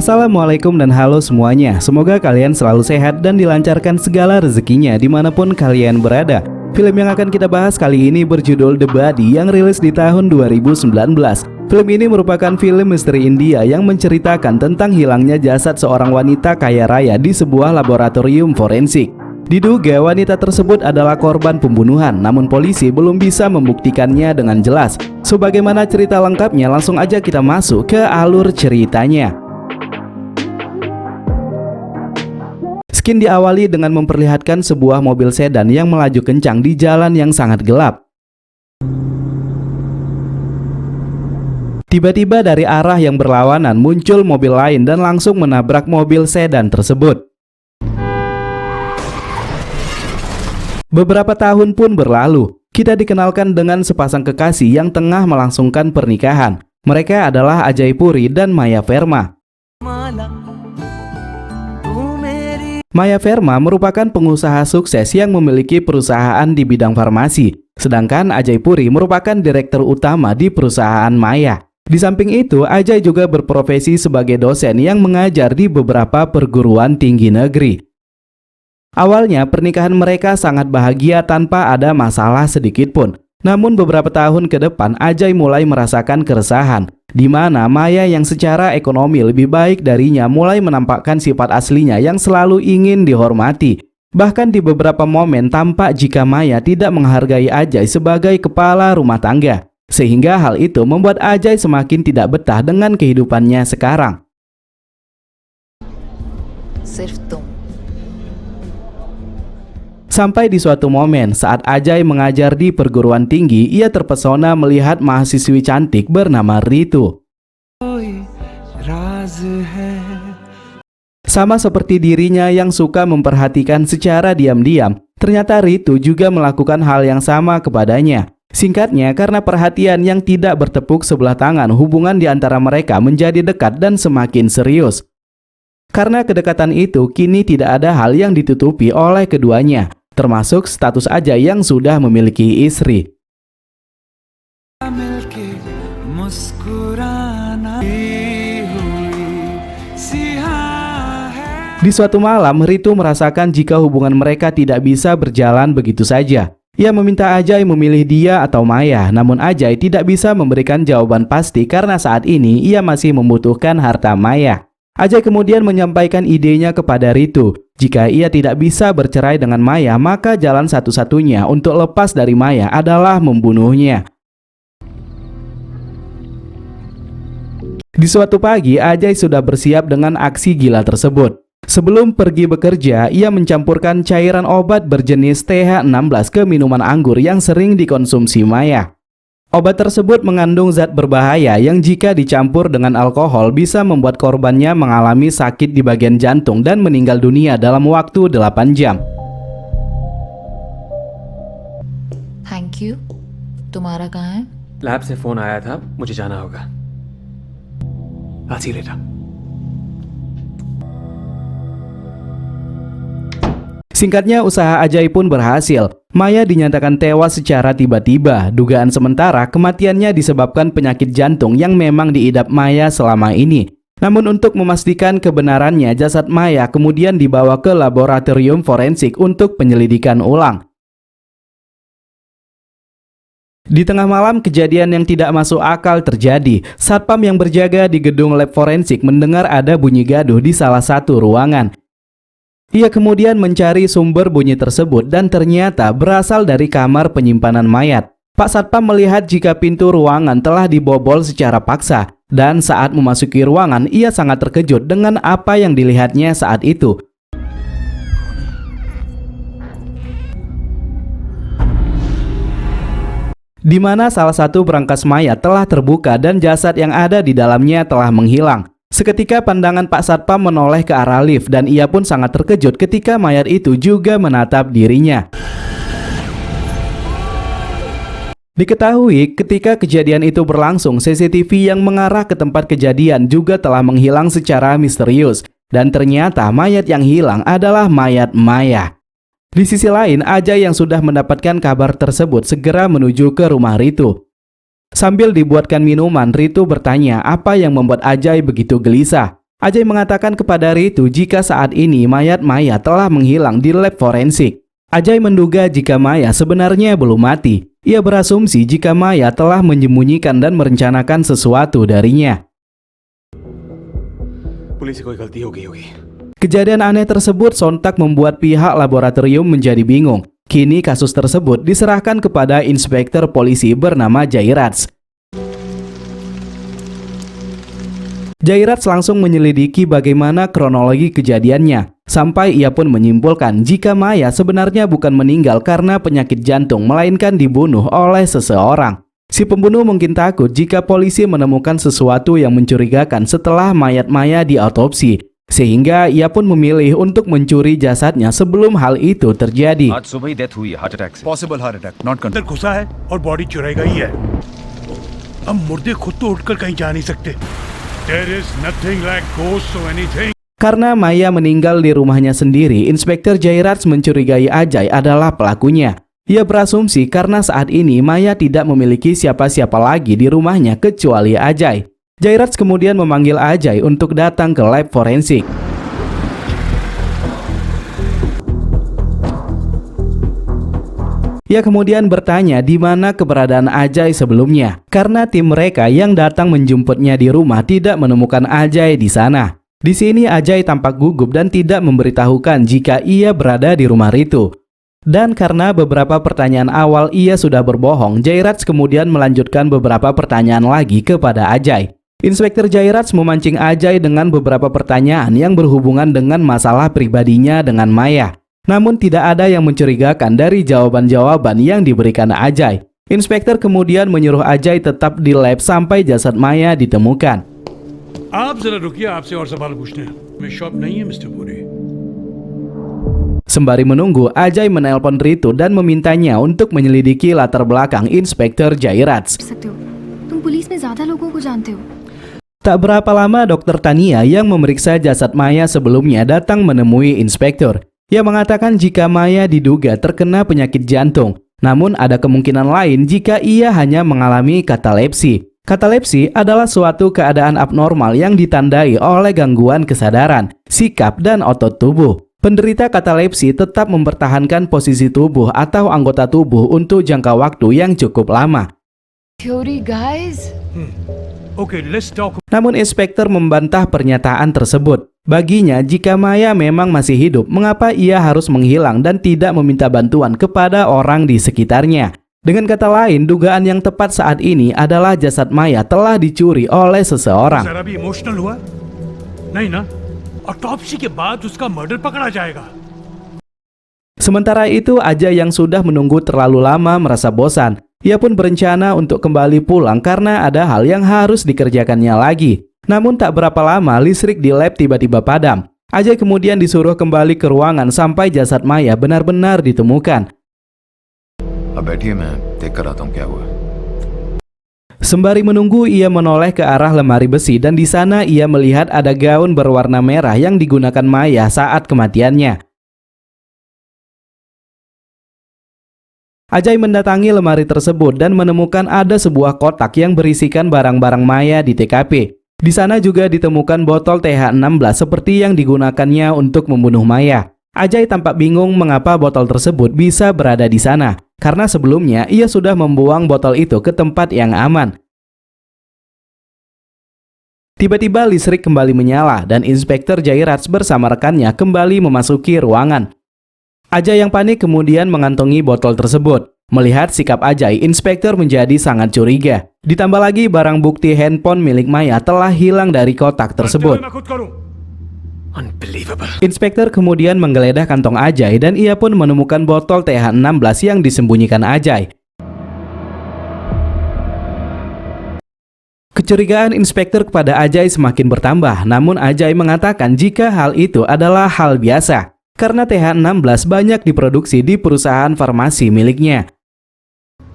Assalamualaikum dan halo semuanya. Semoga kalian selalu sehat dan dilancarkan segala rezekinya dimanapun kalian berada. Film yang akan kita bahas kali ini berjudul The Body yang rilis di tahun 2019. Film ini merupakan film misteri India yang menceritakan tentang hilangnya jasad seorang wanita kaya raya di sebuah laboratorium forensik. Diduga wanita tersebut adalah korban pembunuhan, namun polisi belum bisa membuktikannya dengan jelas. Sebagaimana cerita lengkapnya, langsung aja kita masuk ke alur ceritanya. Skin diawali dengan memperlihatkan sebuah mobil sedan yang melaju kencang di jalan yang sangat gelap. Tiba-tiba dari arah yang berlawanan muncul mobil lain dan langsung menabrak mobil sedan tersebut. Beberapa tahun pun berlalu, kita dikenalkan dengan sepasang kekasih yang tengah melangsungkan pernikahan. Mereka adalah Ajay Puri dan Maya Verma. Maya Verma merupakan pengusaha sukses yang memiliki perusahaan di bidang farmasi, sedangkan Ajay Puri merupakan direktur utama di perusahaan Maya. Di samping itu, Ajay juga berprofesi sebagai dosen yang mengajar di beberapa perguruan tinggi negeri. Awalnya pernikahan mereka sangat bahagia tanpa ada masalah sedikit pun. Namun beberapa tahun ke depan Ajay mulai merasakan keresahan, di mana Maya yang secara ekonomi lebih baik darinya mulai menampakkan sifat aslinya yang selalu ingin dihormati. Bahkan di beberapa momen tampak jika Maya tidak menghargai Ajay sebagai kepala rumah tangga. Sehingga hal itu membuat Ajay semakin tidak betah dengan kehidupannya sekarang. Sampai di suatu momen saat Ajay mengajar di perguruan tinggi, ia terpesona melihat mahasiswi cantik bernama Ritu. Sama seperti dirinya yang suka memperhatikan secara diam-diam, ternyata Ritu juga melakukan hal yang sama kepadanya. Singkatnya, karena perhatian yang tidak bertepuk sebelah tangan, hubungan di antara mereka menjadi dekat dan semakin serius. Karena kedekatan itu, kini tidak ada hal yang ditutupi oleh keduanya, termasuk status Ajay yang sudah memiliki istri. Di suatu malam, Ritu merasakan jika hubungan mereka tidak bisa berjalan begitu saja. Ia meminta Ajay memilih dia atau Maya, namun Ajay tidak bisa memberikan jawaban pasti karena saat ini ia masih membutuhkan harta Maya. Ajay kemudian menyampaikan idenya kepada Ritu. Jika ia tidak bisa bercerai dengan Maya, maka jalan satu-satunya untuk lepas dari Maya adalah membunuhnya. Di suatu pagi, Ajay sudah bersiap dengan aksi gila tersebut. Sebelum pergi bekerja, ia mencampurkan cairan obat berjenis TH16 ke minuman anggur yang sering dikonsumsi Maya. Obat tersebut mengandung zat berbahaya yang jika dicampur dengan alkohol bisa membuat korbannya mengalami sakit di bagian jantung dan meninggal dunia dalam waktu 8 jam. Thank you. तुम्हारा कहाँ है? लैब से फोन आया था, मुझे जाना होगा. I'll see you later. Singkatnya, usaha Ajay pun berhasil. Maya dinyatakan tewas secara tiba-tiba. Dugaan sementara kematiannya disebabkan penyakit jantung yang memang diidap Maya selama ini. Namun untuk memastikan kebenarannya, jasad Maya kemudian dibawa ke laboratorium forensik untuk penyelidikan ulang. Di tengah malam, kejadian yang tidak masuk akal terjadi. Satpam yang berjaga di gedung lab forensik mendengar ada bunyi gaduh di salah satu ruangan. Ia kemudian mencari sumber bunyi tersebut dan ternyata berasal dari kamar penyimpanan mayat. Pak Satpam melihat jika pintu ruangan telah dibobol secara paksa, dan saat memasuki ruangan ia sangat terkejut dengan apa yang dilihatnya saat itu. Di mana salah satu berangkas mayat telah terbuka dan jasad yang ada di dalamnya telah menghilang. Seketika pandangan Pak Satpam menoleh ke arah lift dan ia pun sangat terkejut ketika mayat itu juga menatap dirinya. Diketahui ketika kejadian itu berlangsung, CCTV yang mengarah ke tempat kejadian juga telah menghilang secara misterius. Dan ternyata mayat yang hilang adalah mayat Maya. Di sisi lain, Ajay yang sudah mendapatkan kabar tersebut segera menuju ke rumah Ritu. Sambil dibuatkan minuman, Ritu bertanya apa yang membuat Ajay begitu gelisah. Ajay mengatakan kepada Ritu jika saat ini mayat Maya telah menghilang di lab forensik. Ajay menduga jika Maya sebenarnya belum mati. Ia berasumsi jika Maya telah menyembunyikan dan merencanakan sesuatu darinya. Police से कोई गलती हो गई होगी। Kejadian aneh tersebut sontak membuat pihak laboratorium menjadi bingung. Kini kasus tersebut diserahkan kepada inspektur polisi bernama Jairaj. Jairaj langsung menyelidiki bagaimana kronologi kejadiannya, sampai ia pun menyimpulkan jika Maya sebenarnya bukan meninggal karena penyakit jantung, melainkan dibunuh oleh seseorang. Si pembunuh mungkin takut jika polisi menemukan sesuatu yang mencurigakan setelah mayat Maya diautopsi, sehingga ia pun memilih untuk mencuri jasadnya sebelum hal itu terjadi. आज सुबह ही डेथ हुई है heart attack से। Possible heart attack not अंदर घुसा है और बॉडी चुराई गई है। अब मुर्दे खुद तो उठकर कहीं जा नहीं सकते। There is nothing like ghosts or anything. Karena Maya meninggal di rumahnya sendiri, Inspektur Jairaj mencurigai Ajay adalah pelakunya. Ia berasumsi karena saat ini Maya tidak memiliki siapa-siapa lagi di rumahnya kecuali Ajay. Jairaj kemudian memanggil Ajay untuk datang ke lab forensik. Ia kemudian bertanya di mana keberadaan Ajay sebelumnya, karena tim mereka yang datang menjemputnya di rumah tidak menemukan Ajay di sana. Di sini Ajay tampak gugup dan tidak memberitahukan jika ia berada di rumah Ritu. Dan karena beberapa pertanyaan awal ia sudah berbohong, Jairaj kemudian melanjutkan beberapa pertanyaan lagi kepada Ajay. Inspektur Jairaj memancing Ajay dengan beberapa pertanyaan yang berhubungan dengan masalah pribadinya dengan Maya. Namun tidak ada yang mencurigakan dari jawaban-jawaban yang diberikan Ajay. Inspektur kemudian menyuruh Ajay tetap di lab sampai jasad Maya ditemukan. आप जरा रुकिए, आपसे और सवाल पूछने हैं। मैं शॉप नहीं है मिस्टर Puri. Sembari menunggu, Ajay menelpon Ritu dan memintanya untuk menyelidiki latar belakang Inspektur Jairaj. सकते हो तुम पुलिस में ज्यादा लोगों को जानते हो। Tak berapa lama Dokter Tania yang memeriksa jasad Maya sebelumnya datang menemui inspektur. Ia mengatakan jika Maya diduga terkena penyakit jantung, namun ada kemungkinan lain jika ia hanya mengalami katalepsi. Katalepsi adalah suatu keadaan abnormal yang ditandai oleh gangguan kesadaran, sikap, dan otot tubuh. Penderita katalepsi tetap mempertahankan posisi tubuh atau anggota tubuh untuk jangka waktu yang cukup lama. Theory, guys. Okay, let's talk. Namun inspektur membantah pernyataan tersebut. Baginya, jika Maya memang masih hidup, mengapa ia harus menghilang dan tidak meminta bantuan kepada orang di sekitarnya? Dengan kata lain, dugaan yang tepat saat ini adalah jasad Maya telah dicuri oleh seseorang. जरा भी इमोशनल हुआ? नहीं ना? ऑटोप्सी के बाद उसका मर्डर पकड़ा जाएगा। Sementara itu, Ajay yang sudah menunggu terlalu lama merasa bosan. Ia pun berencana untuk kembali pulang karena ada hal yang harus dikerjakannya lagi. Namun tak berapa lama listrik di lab tiba-tiba padam. Ajay kemudian disuruh kembali ke ruangan sampai jasad Maya benar-benar ditemukan. अब बैठिए मैं देख कर आता हूँ क्या हुआ। Sembari menunggu, ia menoleh ke arah lemari besi dan di sana ia melihat ada gaun berwarna merah yang digunakan Maya saat kematiannya. Ajay mendatangi lemari tersebut dan menemukan ada sebuah kotak yang berisikan barang-barang Maya di TKP. Di sana juga ditemukan botol TH16 seperti yang digunakannya untuk membunuh Maya. Ajay tampak bingung mengapa botol tersebut bisa berada di sana, karena sebelumnya ia sudah membuang botol itu ke tempat yang aman. Tiba-tiba listrik kembali menyala dan Inspektur Jairaj bersama rekannya kembali memasuki ruangan. Ajay yang panik kemudian mengantongi botol tersebut. Melihat sikap Ajay, inspektur menjadi sangat curiga. Ditambah lagi barang bukti handphone milik Maya telah hilang dari kotak tersebut. मैं खुद करूं। Unbelievable. Inspektur kemudian menggeledah kantong Ajay dan ia pun menemukan botol TH16 yang disembunyikan Ajay. Kecurigaan inspektur kepada Ajay semakin bertambah, namun Ajay mengatakan jika hal itu adalah hal biasa. Karena TH16 banyak diproduksi di perusahaan farmasi miliknya.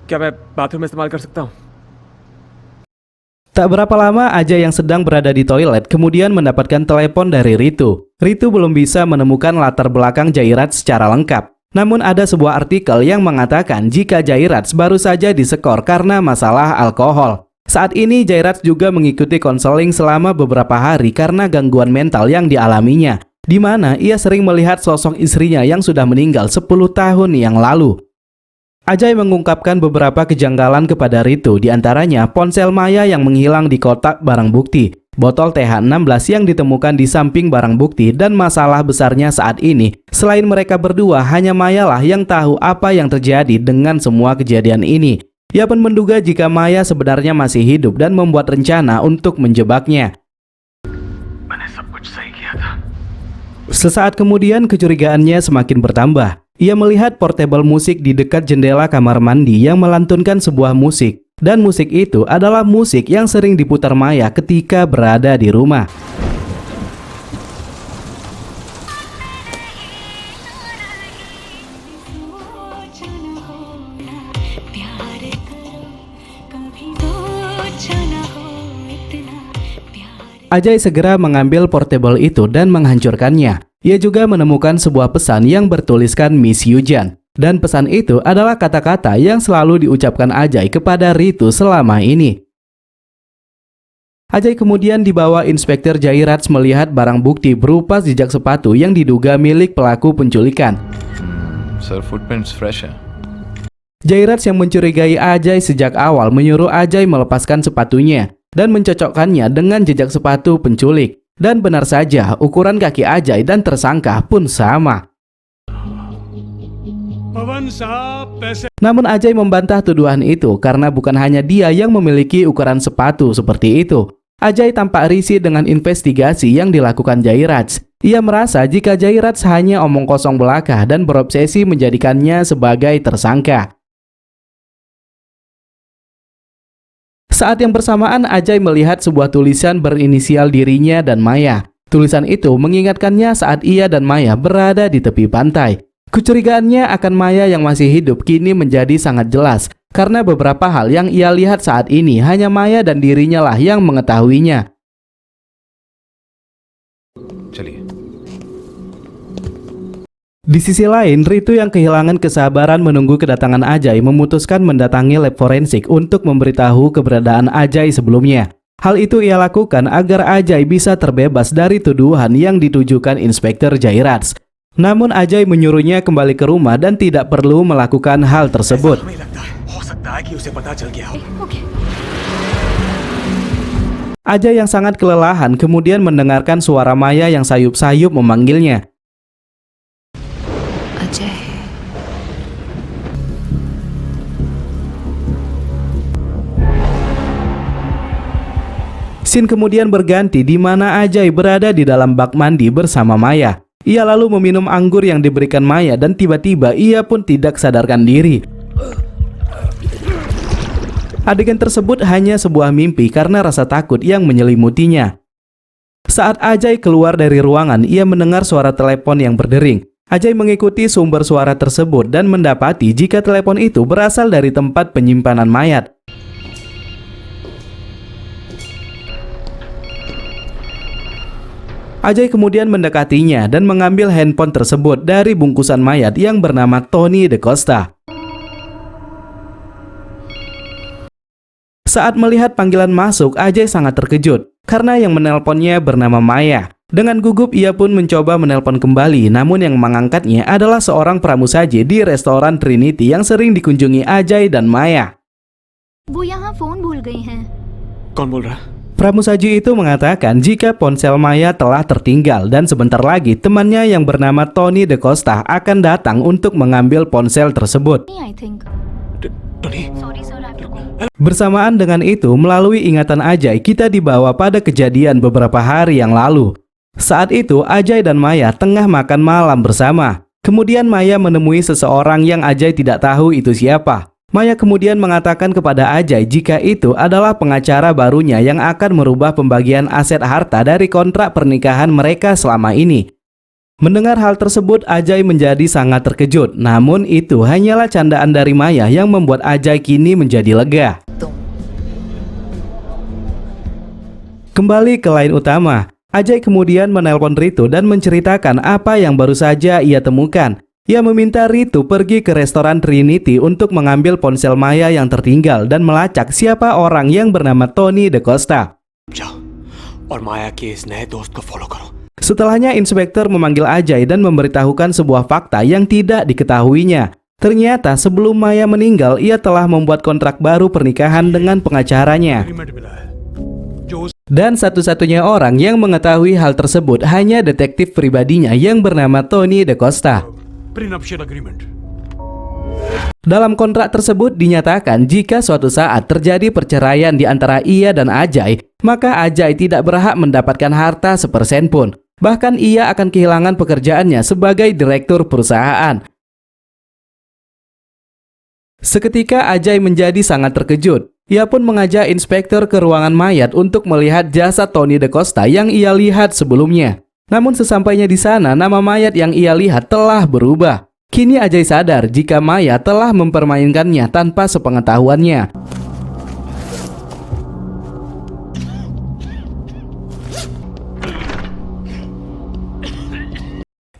क्या मैं बाथरूम में इस्तेमाल कर सकता हूँ? Tak berapa lama Ajay yang sedang berada di toilet kemudian mendapatkan telepon dari Ritu. Ritu belum bisa menemukan latar belakang Jairaj secara lengkap. Namun ada sebuah artikel yang mengatakan jika Jairaj baru saja disekor karena masalah alkohol. Saat ini Jairaj juga mengikuti konseling selama beberapa hari karena gangguan mental yang dialaminya, di mana ia sering melihat sosok istrinya yang sudah meninggal 10 tahun yang lalu. Ajay mengungkapkan beberapa kejanggalan kepada Ritu, diantaranya ponsel Maya yang menghilang di kotak barang bukti, botol TH16 yang ditemukan di samping barang bukti, dan masalah besarnya saat ini, selain mereka berdua, hanya Maya lah yang tahu apa yang terjadi dengan semua kejadian ini. Ia pun menduga jika Maya sebenarnya masih hidup dan membuat rencana untuk menjebaknya. Sesaat kemudian kecurigaannya semakin bertambah. Ia melihat portable musik di dekat jendela kamar mandi yang melantunkan sebuah musik. Dan musik itu adalah musik yang sering diputar Maya ketika berada di rumah. Ajay segera mengambil portable itu dan menghancurkannya. Ia juga menemukan sebuah pesan yang bertuliskan Miss Yujan. Dan pesan itu adalah kata-kata yang selalu diucapkan Ajay kepada Ritu selama ini. Ajay kemudian dibawa Inspektur Jairaj melihat barang bukti berupa jejak sepatu yang diduga milik pelaku penculikan. Sir, footprints fresh hai. Jairaj yang mencurigai Ajay sejak awal menyuruh Ajay melepaskan sepatunya dan mencocokkannya dengan jejak sepatu penculik. Dan benar saja, ukuran kaki Ajay dan tersangka pun sama. Namun Ajay membantah tuduhan itu karena bukan hanya dia yang memiliki ukuran sepatu seperti itu. Ajay tampak risih dengan investigasi yang dilakukan Jairaj. Ia merasa jika Jairaj hanya omong kosong belaka dan berobsesi menjadikannya sebagai tersangka. Saat yang bersamaan Ajay melihat sebuah tulisan berinisial dirinya dan Maya. Tulisan itu mengingatkannya saat ia dan Maya berada di tepi pantai. Kecurigaannya akan Maya yang masih hidup kini menjadi sangat jelas karena beberapa hal yang ia lihat saat ini hanya Maya dan dirinya lah yang mengetahuinya. चलिए. Di sisi lain, Ritu yang kehilangan kesabaran menunggu kedatangan Ajay memutuskan mendatangi lab forensik untuk memberitahu keberadaan Ajay sebelumnya. Hal itu ia lakukan agar Ajay bisa terbebas dari tuduhan yang ditujukan Inspektur Jairaj. Namun Ajay menyuruhnya kembali ke rumah dan tidak perlu melakukan hal tersebut. Ajay yang sangat kelelahan kemudian mendengarkan suara Maya yang sayup-sayup memanggilnya. Ajay. Scene kemudian berganti di mana Ajay berada di dalam bak mandi bersama Maya. Ia lalu meminum anggur yang diberikan Maya dan tiba-tiba ia pun tidak sadarkan diri. Adegan tersebut hanya sebuah mimpi karena rasa takut yang menyelimutinya. Saat Ajay keluar dari ruangan, ia mendengar suara telepon yang berdering. Ajay mengikuti sumber suara tersebut dan mendapati jika telepon itu berasal dari tempat penyimpanan mayat. Ajay kemudian mendekatinya dan mengambil handphone tersebut dari bungkusan mayat yang bernama Tony DeCosta. Saat melihat panggilan masuk, Ajay sangat terkejut karena yang menelponnya bernama Maya. Dengan gugup ia pun mencoba menelpon kembali, namun yang mengangkatnya adalah seorang pramusaji di restoran Trinity yang sering dikunjungi Ajay dan Maya. वो यहाँ फोन भूल गई हैं। कौन बोल रहा? Pramusaji itu mengatakan jika ponsel Maya telah tertinggal dan sebentar lagi temannya yang bernama Tony DeCosta akan datang untuk mengambil ponsel tersebut. I think. Tony, Sorry sir, I forgot. Bersamaan dengan itu, melalui ingatan Ajay, kita dibawa pada kejadian beberapa hari yang lalu. Saat itu, Ajay dan Maya tengah makan malam bersama. Kemudian Maya menemui seseorang yang Ajay tidak tahu itu siapa. Maya kemudian mengatakan kepada Ajay jika itu adalah pengacara barunya yang akan merubah pembagian aset harta dari kontrak pernikahan mereka selama ini. Mendengar hal tersebut, Ajay menjadi sangat terkejut. Namun itu hanyalah candaan dari Maya yang membuat Ajay kini menjadi lega. Kembali ke line utama, Ajay kemudian menelpon Ritu dan menceritakan apa yang baru saja ia temukan. Ia meminta Ritu pergi ke restoran Trinity untuk mengambil ponsel Maya yang tertinggal dan melacak siapa orang yang bernama Tony DaCosta. जाओ और माया के इस नए दोस्त को फॉलो करो। Setelahnya inspektur memanggil Ajay dan memberitahukan sebuah fakta yang tidak diketahuinya. Ternyata sebelum Maya meninggal, ia telah membuat kontrak baru pernikahan dengan pengacaranya. Agreement मिला है जो उस Dan satu-satunya orang yang mengetahui hal tersebut hanya detektif pribadinya yang bernama Tony DaCosta. प्रीनप्शियल agreement Dalam kontrak tersebut dinyatakan jika suatu saat terjadi perceraian di antara ia dan Ajay, maka Ajay tidak berhak mendapatkan harta sepersen pun. Bahkan ia akan kehilangan pekerjaannya sebagai direktur perusahaan. Seketika Ajay menjadi sangat terkejut. Ia pun mengajak inspektur ke ruangan mayat untuk melihat jasad Tony DaCosta yang ia lihat sebelumnya. Namun sesampainya di sana, nama mayat yang ia lihat telah berubah. Kini Ajay sadar jika Maya telah mempermainkannya tanpa sepengetahuannya.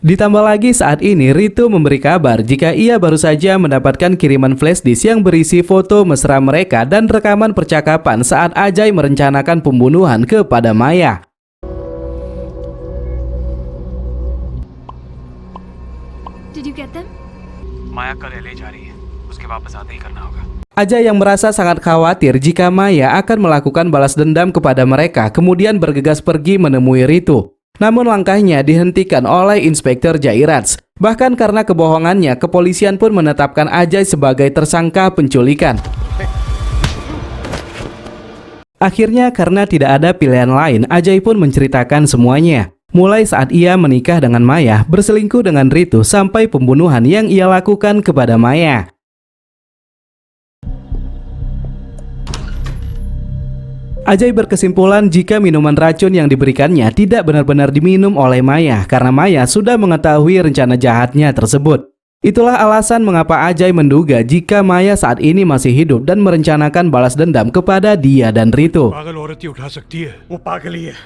Ditambah lagi saat ini Ritu memberi kabar jika ia baru saja mendapatkan kiriman flashdisk yang berisi foto mesra mereka dan rekaman percakapan saat Ajay merencanakan pembunuhan kepada Maya. Did you get them? माया कल LA जा रही है, उसके वापस आते ही करना होगा। Ajay yang merasa sangat khawatir jika Maya akan melakukan balas dendam kepada mereka, kemudian bergegas pergi menemui Ritu. Namun langkahnya dihentikan oleh Inspektur Jairaj. Bahkan karena kebohongannya, kepolisian pun menetapkan Ajay sebagai tersangka penculikan. Akhirnya karena tidak ada pilihan lain, Ajay pun menceritakan semuanya. Mulai saat ia menikah dengan Maya, berselingkuh dengan Ritu, sampai pembunuhan yang ia lakukan kepada Maya. Ajay berkesimpulan jika minuman racun yang diberikannya tidak benar-benar diminum oleh Maya karena Maya sudah mengetahui rencana jahatnya tersebut. Itulah alasan mengapa Ajay menduga jika Maya saat ini masih hidup dan merencanakan balas dendam kepada dia dan Ritu. पागल औरत ही उठा सकती है वो पागल ही है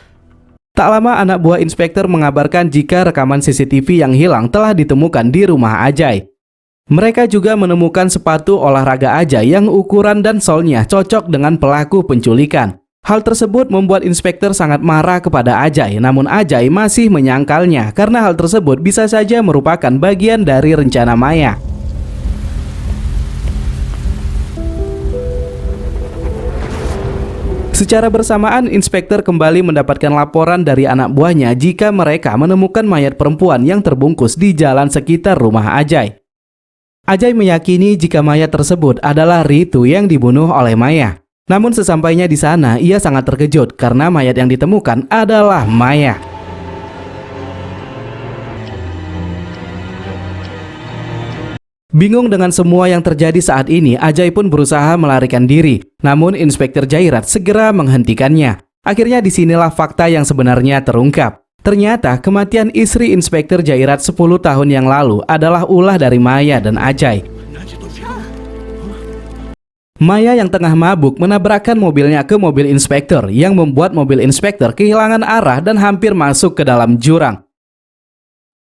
Tak lama anak buah inspektur mengabarkan jika rekaman CCTV yang hilang telah ditemukan di rumah Ajay. Mereka juga menemukan sepatu olahraga Ajay yang ukuran dan solnya cocok dengan pelaku penculikan. Hal tersebut membuat inspektur sangat marah kepada Ajay, namun Ajay masih menyangkalnya karena hal tersebut bisa saja merupakan bagian dari rencana Maya. Secara bersamaan, inspektur kembali mendapatkan laporan dari anak buahnya jika mereka menemukan mayat perempuan yang terbungkus di jalan sekitar rumah Ajay. Ajay meyakini jika mayat tersebut adalah Ritu yang dibunuh oleh Maya. Namun sesampainya di sana, ia sangat terkejut karena mayat yang ditemukan adalah Maya. Bingung dengan semua yang terjadi saat ini, Ajay pun berusaha melarikan diri. Namun Inspektur Jairaj segera menghentikannya. Akhirnya disinilah fakta yang sebenarnya terungkap. Ternyata kematian istri Inspektur Jairaj 10 tahun yang lalu adalah ulah dari Maya dan Ajay. Maya yang tengah mabuk menabrakkan mobilnya ke mobil inspektur yang membuat mobil inspektur kehilangan arah dan hampir masuk ke dalam jurang.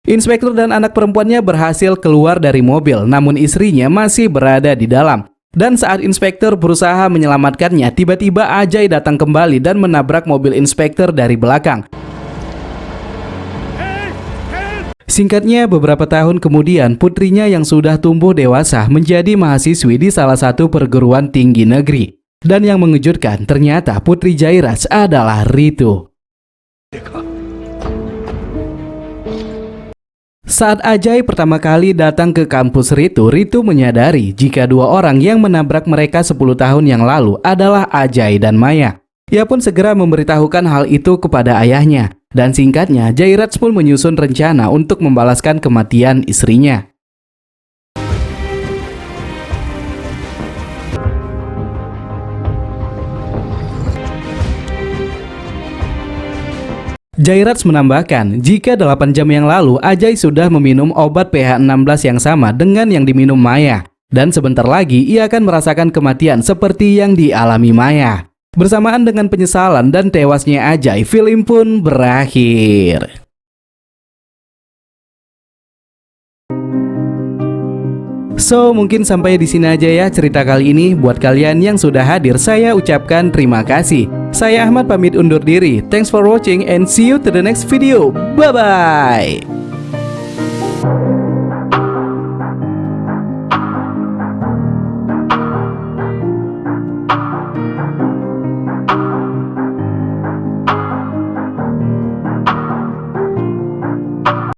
Inspektur dan anak perempuannya berhasil keluar dari mobil, namun istrinya masih berada di dalam. Dan saat inspektur berusaha menyelamatkannya, tiba-tiba Ajay datang kembali dan menabrak mobil inspektur dari belakang. Singkatnya, beberapa tahun kemudian, putrinya yang sudah tumbuh dewasa menjadi mahasiswi di salah satu perguruan tinggi negeri. Dan yang mengejutkan, ternyata putri Jairaj adalah Ritu. Saat Ajay pertama kali datang ke kampus Ritu, Ritu menyadari jika dua orang yang menabrak mereka 10 tahun yang lalu adalah Ajay dan Maya. Ia pun segera memberitahukan hal itu kepada ayahnya. Dan singkatnya, Jairaj pun menyusun rencana untuk membalaskan kematian istrinya. Jairaj menambahkan, jika 8 jam yang lalu Ajay sudah meminum obat pH 16 yang sama dengan yang diminum Maya. Dan sebentar lagi ia akan merasakan kematian seperti yang dialami Maya. Bersamaan dengan penyesalan dan tewasnya Ajay, film pun berakhir. So, mungkin sampai di sini aja ya cerita kali ini. Buat kalian yang sudah hadir, saya ucapkan terima kasih. Saya Ahmad pamit undur diri. Thanks for watching and see you to the next video. Bye-bye.